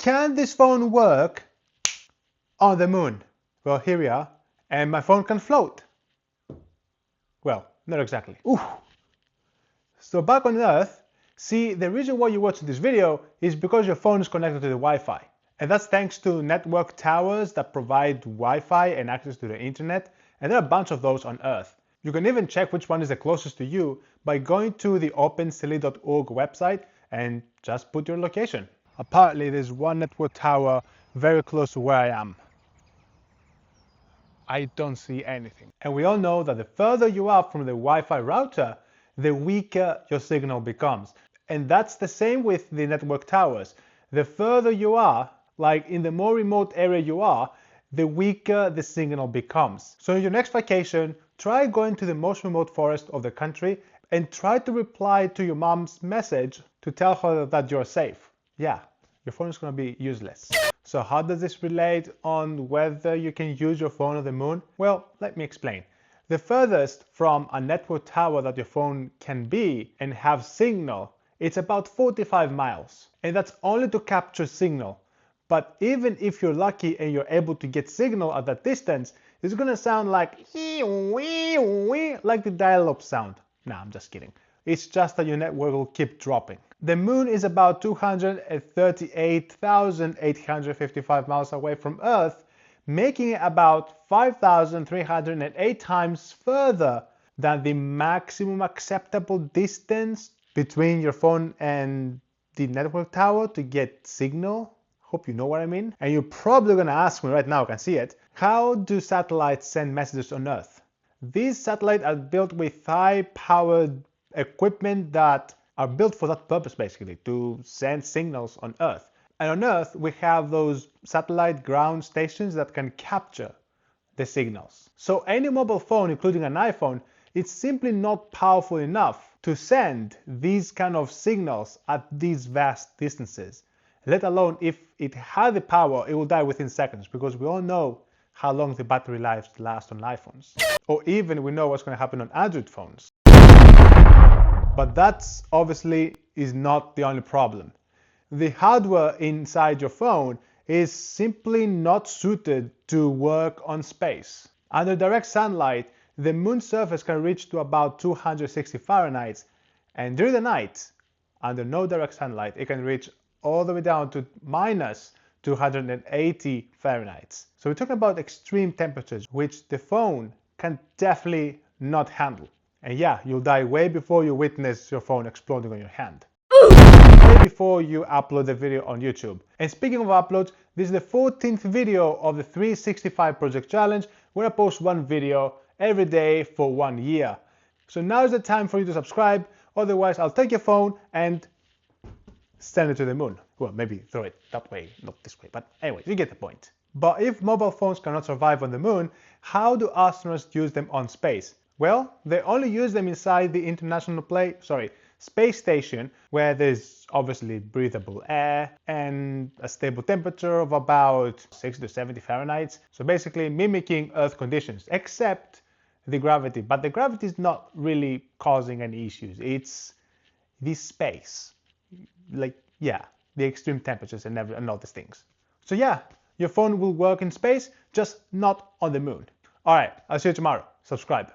can this phone work on the moon? Well, here we are, and my phone can float. Well, not exactly. Ooh. So back on Earth, see, the reason why you're watching this video is because your phone is connected to the Wi-Fi. And that's thanks to network towers that provide Wi-Fi and access to the internet, and there are a bunch of those on Earth. You can even check which one is the closest to you by going to the opensilly.org website and just put your location. Apparently there's one network tower very close to where I am. I don't see anything. And we all know that the further you are from the Wi-Fi router, the weaker your signal becomes. And that's the same with the network towers. The further you are, like in the more remote area you are, the weaker the signal becomes. So in your next vacation, try going to the most remote forest of the country and try to reply to your mom's message to tell her that you're safe. Yeah, your phone is going to be useless. So how does this relate on whether you can use your phone on the moon? Well, let me explain. The furthest from a network tower that your phone can be and have signal, it's about 45 miles. And that's only to capture signal. But even if you're lucky and you're able to get signal at that distance, it's gonna sound like the dial-up sound. Nah, I'm just kidding. It's just that your network will keep dropping. The moon is about 238,855 miles away from Earth, making it about 5,308 times further than the maximum acceptable distance between your phone and the network tower to get signal. Hope you know what I mean. And you're probably gonna ask me right now, I can see it, how do satellites send messages on Earth? These satellites are built with high-powered equipment that are built for that purpose, basically, to send signals on Earth. And on Earth, we have those satellite ground stations that can capture the signals. So any mobile phone, including an iPhone, it's simply not powerful enough to send these kind of signals at these vast distances. Let alone if it had the power, it will die within seconds, because we all know how long the battery lives last on iPhones. Or even we know what's going to happen on Android phones. But that's obviously is not the only problem. The hardware inside your phone is simply not suited to work on space. Under direct sunlight, the moon's surface can reach to about 260 Fahrenheit, and during the night, under no direct sunlight, it can reach all the way down to minus 280 Fahrenheit. So we're talking about extreme temperatures, which the phone can definitely not handle. And yeah, you'll die way before you witness your phone exploding on your hand. Way before you upload the video on YouTube. And speaking of uploads, this is the 14th video of the 365 Project Challenge, where I post one video every day for 1 year. So now is the time for you to subscribe, otherwise I'll take your phone and send it to the moon. Well, maybe throw it that way, not this way, but anyway, you get the point. But if mobile phones cannot survive on the moon, how do astronauts use them on space? Well, they only use them inside the space station, where there's obviously breathable air and a stable temperature of about 60 to 70 Fahrenheit. So basically mimicking Earth conditions, except the gravity. But the gravity is not really causing any issues. It's the space. The extreme temperatures and all these things. So yeah, your phone will work in space, just not on the moon. Alright, I'll see you tomorrow. Subscribe.